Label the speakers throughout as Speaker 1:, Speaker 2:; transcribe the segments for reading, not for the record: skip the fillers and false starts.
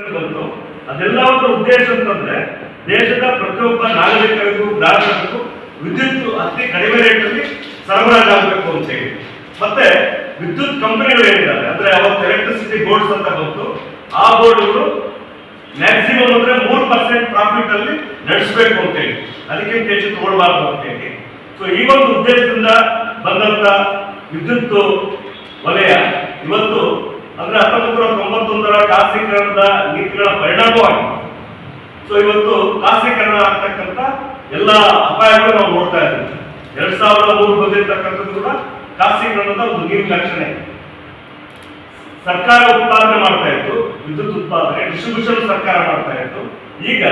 Speaker 1: ಬಂತು. ಅದೆಲ್ಲದರ ಉದ್ದೇಶ ಅಂತಂದ್ರೆ ದೇಶದ ಪ್ರತಿಯೊಬ್ಬ ನಾಗರಿಕರಿಗೂ ಗ್ರಾಹಕರಿಗೂ ವಿದ್ಯುತ್ ಅತಿ ಕಡಿಮೆ ರೇಟಲ್ಲಿ ಸರಬರಾಜಾಗಬೇಕು ಅಂತ ಹೇಳಿ. ಮತ್ತೆ ವಿದ್ಯುತ್ ಕಂಪನಿಗಳು ಏನಿದ್ದಾರೆ ಅಂದ್ರೆ ಅವತ್ತು ಎಲೆಕ್ಟ್ರಿಸಿಟಿ ಬೋರ್ಡ್ಸ್ ಅಂತ ಬಂತು. ಆ ಬೋರ್ಡ್ಗಳು ಮ್ಯಾಕ್ಸಿಮಮ್ ಅಂದ್ರೆ 3% ಪ್ರಾಫಿಟ್ ಅಲ್ಲಿ ನಡೆಸಬೇಕು ಅಂತ ಹೇಳಿ, ಅದಕ್ಕಿಂತ ಹೆಚ್ಚು ತಗೊಳ್ಬಾರ್ದು ಅಂತ ಹೇಳಿ. ಸೊ ಈ ಒಂದು ಉದ್ದೇಶದಿಂದ ಬಂದಂತ ವಿದ್ಯುತ್ ವಲಯ ಇವತ್ತು ಅಂದ್ರೆ 1991ರ ಖಾಸಗೀಕರಣದ ನೀತಿಗಳ ಪರಿಣಾಮವಾಗಿದೆ. ಸೊ ಇವತ್ತು ಖಾಸಗೀಕರಣ ಆಗ್ತಕ್ಕಂಥ ಎಲ್ಲ ಅಪಾಯಗಳು ನಾವು ನೋಡ್ತಾ ಇದ್ದೀವಿ. 2003 ಬಂದಿರತಕ್ಕಂಥದ್ದು ಕೂಡ ಖಾಸಗೀಕರಣದ ಒಂದು ನಿರ್ಲಕ್ಷಣೆ. ಸರ್ಕಾರ ಉತ್ಪಾದನೆ ಮಾಡ್ತಾ ಇತ್ತು, ವಿದ್ಯುತ್ ಉತ್ಪಾದನೆ ಡಿಸ್ಟ್ರಿಬ್ಯೂಷನ್ ಸರ್ಕಾರ ಮಾಡ್ತಾ ಇತ್ತು. ಈಗ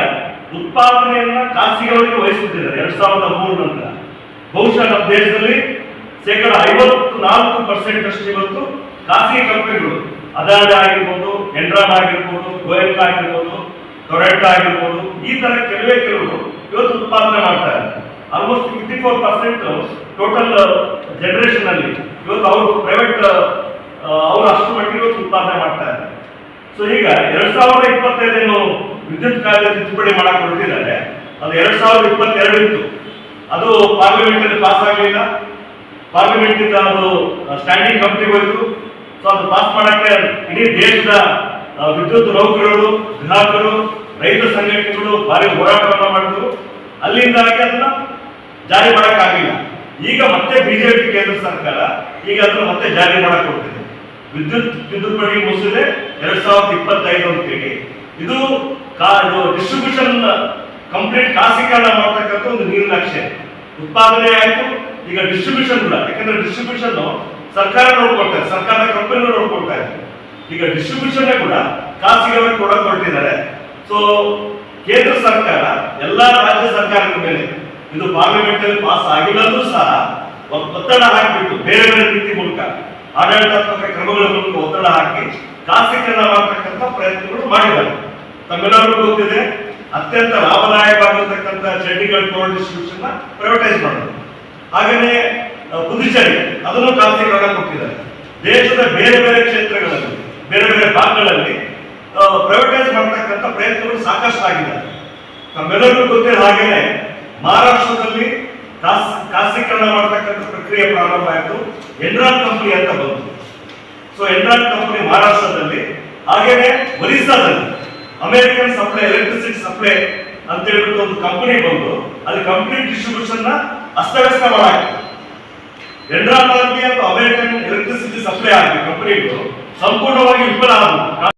Speaker 1: ಉತ್ಪಾದನೆಯನ್ನ ಖಾಸಗಿಯವರಿಗೆ ವಹಿಸುತ್ತಿದ್ದಾರೆ 2003 ನಂತರ. ಬಹುಶಃ ನಮ್ಮ ದೇಶದಲ್ಲಿ 54% ಅಷ್ಟು ಇವತ್ತು ಖಾಸಗಿ ಕಂಪನಿಗಳು, ಅದಾನಿ ಆಗಿರ್ಬೋದು, ಎನ್ರಾನ್ ಆಗಿರ್ಬೋದು, ಗೋಯಂಕ ಆಗಿರ್ಬೋದು, ಟೊರೆಂಟೊ ಆಗಿರ್ಬೋದು, ಈ ತರ ಕೆಲವರು ಇವತ್ತು ಉತ್ಪಾದನೆ ಮಾಡ್ತಾ ಇದ್ದಾರೆ. ಆಲ್ಮೋಸ್ಟ್ 54% ಟೋಟಲ್ ಜನರೇಷನ್ ಅಲ್ಲಿ ಇವತ್ತು ಅವರು ಪ್ರೈವೇಟ್ ಅವರು ಅಷ್ಟು ಮಟ್ಟಿಗೆ ಇವತ್ತು ಉತ್ಪಾದನೆ ಮಾಡ್ತಾ ಇದ್ದಾರೆ. ಸೊ ಈಗ 2025 ವಿದ್ಯುತ್ ಕಾಯ್ದೆ ತಿದ್ದುಪಡಿ ಮಾಡಕ್ ಹೊರಟಿದ್ದಾರೆ. ಅದು 2022 ಇತ್ತು, ಅದು ಪಾರ್ಲಿಮೆಂಟ್ ಅಲ್ಲಿ ಪಾಸ್ ಆಗಲಿಲ್ಲ. ಪಾರ್ಲಿಮೆಂಟ್ ಇಂದ ಅದು ಸ್ಟ್ಯಾಂಡಿಂಗ್ ಕಮಿಟಿ ಹೋಯಿತು. ಸೊ ಅದು ಪಾಸ್ ಮಾಡಕ್ಕೆ ಇಡೀ ದೇಶದ ವಿದ್ಯುತ್ ನೌಕರರು, ಗ್ರಾಹಕರು, ರೈತ ಸಂಘಟನೆಗಳು ಭಾರಿ ಹೋರಾಟವನ್ನು ಮಾಡಿದ್ರು. ಅಲ್ಲಿಂದಾಗಿ ಅದನ್ನ ಜಾರಿ ಮಾಡಕ್ಕಾಗಿಲ್ಲ. ಈಗ ಮತ್ತೆ ಬಿಜೆಪಿ ಕೇಂದ್ರ ಸರ್ಕಾರ ಈಗ ಅದನ್ನ ಮತ್ತೆ ಜಾರಿ ಮಾಡಕ್ ಹೋಗ್ತಿದೆ. ವಿದ್ಯುತ್ ತಿದ್ದುಪಡಿ ಮಸೂದೆ 2025 ಅಂತೇಳಿ ಇದು ಡಿಸ್ಟ್ರಿಬ್ಯೂಷನ್ ಕಂಪ್ಲೀಟ್ ಖಾಸಗೀಕರಣ ಮಾಡ್ತಕ್ಕಂಥ ಒಂದು ನಿರ್ಲಕ್ಷ್ಯ. ಉತ್ಪಾದನೆ ಆಯ್ತು, ಈಗ ಡಿಸ್ಟ್ರಿಬ್ಯೂಷನ್ ಕೂಡ, ಯಾಕಂದ್ರೆ ಡಿಸ್ಟ್ರಿಬ್ಯೂಷನ್ ಸರ್ಕಾರ ನೋಡ್ಕೊಳ್ತಾರೆ, ಸರ್ಕಾರದ ಕಂಪನಿ ನೋಡ್ಕೊಳ್ತಾ ಇದ್ದಾರೆ. ಈಗ ಡಿಸ್ಟ್ರಿಬ್ಯೂಷನ್ ಕೂಡ ಖಾಸಗಿಯವರಿಗೆ ಕೂಡ ಕೊಟ್ಟಿದ್ದಾರೆ. ಸೊ ಕೇಂದ್ರ ಸರ್ಕಾರ ಎಲ್ಲಾ ರಾಜ್ಯ ಸರ್ಕಾರಗಳ ಮೇಲೆ ಇದು ಪಾರ್ಲಿಮೆಂಟ್ ಅಲ್ಲಿ ಪಾಸ್ ಆಗಿಲ್ಲರೂ ಸಹ ಒತ್ತಡ ಹಾಕಿಬಿಟ್ಟು ಬೇರೆ ಬೇರೆ ರೀತಿ ಮೂಲಕ ಆಡಳಿತಾತ್ಮಕ ಕ್ರಮಗಳ ಮೂಲಕ ಒತ್ತಡ ಹಾಕಿ ಖಾಸಗೀಕರಣ ಮಾಡತಕ್ಕಂಥ ಪ್ರಯತ್ನಗಳು ಮಾಡಿದ್ದಾರೆ. ತಮ್ಮೆಲ್ಲರಿಗೂ ಗೊತ್ತಿದೆ, ಅತ್ಯಂತ ಲಾಭದಾಯಕವಾಗಿರ್ತಕ್ಕಂಥ ಚಂಡೀಗಢ ಪವರ್ ಡಿಸ್ಟ್ರಿಬ್ಯೂಷನ್ ನ ಪ್ರೈವೇಟೈಸ್ ಮಾಡೋದು. ಹಾಗೆಯೇ ಪುದುಚೇರಿ ಅದನ್ನು ಖಾಸಗೀಕರಣ ಕೊಟ್ಟಿದ್ದಾರೆ. ದೇಶದ ಬೇರೆ ಬೇರೆ ಕ್ಷೇತ್ರಗಳಲ್ಲಿ, ಬೇರೆ ಬೇರೆ ಭಾಗಗಳಲ್ಲಿ ಪ್ರೈವೇಟೈಸ್ ಮಾಡತಕ್ಕಂಥ ಪ್ರಯತ್ನಗಳು ಸಾಕಷ್ಟು ಆಗಿದೆ. ತಮ್ಮೆಲ್ಲರಿಗೂ ಗೊತ್ತಿರೋ ಹಾಗೇನೆ ಮಹಾರಾಷ್ಟ್ರದಲ್ಲಿ ಖಾಸಗೀಕರಣ ಮಾಡತಕ್ಕಂಥ ಪ್ರಕ್ರಿಯೆ ಪ್ರಾರಂಭ ಆಯಿತು. ಎನ್ರಾನ್ ಕಂಪನಿ ಅಂತ ಬಂತು. ಸೊ ಎನ್ರಾನ್ ಕಂಪನಿ ಮಹಾರಾಷ್ಟ್ರದಲ್ಲಿ, ಹಾಗೇನೆ ಒರಿಸ್ಸಾದಲ್ಲಿ ಅಮೆರಿಕನ್ ಸಪ್ಲೈ ಎಲೆಕ್ಟ್ರಿಸಿಟಿ ಸಪ್ಲೈ ಅಂತ ಹೇಳ್ಬಿಟ್ಟು ಒಂದು ಕಂಪನಿ ಬಂದು ಅಲ್ಲಿ ಕಂಪ್ಲೀಟ್ ಡಿಸ್ಟ್ರಿಬ್ಯೂಷನ್ ನ ಅಸ್ತವ್ಯಸ್ತ ಮಾಡಾಯಿತು. ಎನ್ರಾನ್ ಆಗಿ ಅಥವಾ ಅಮೆರಿಕನ್ ಎಲೆಕ್ಟ್ರಿಸಿಟಿ ಸಪ್ಲೈ ಆಗಿ ಕಂಪನಿಗಳು ಸಂಪೂರ್ಣವಾಗಿ ವಿಫಲ ಆದವು.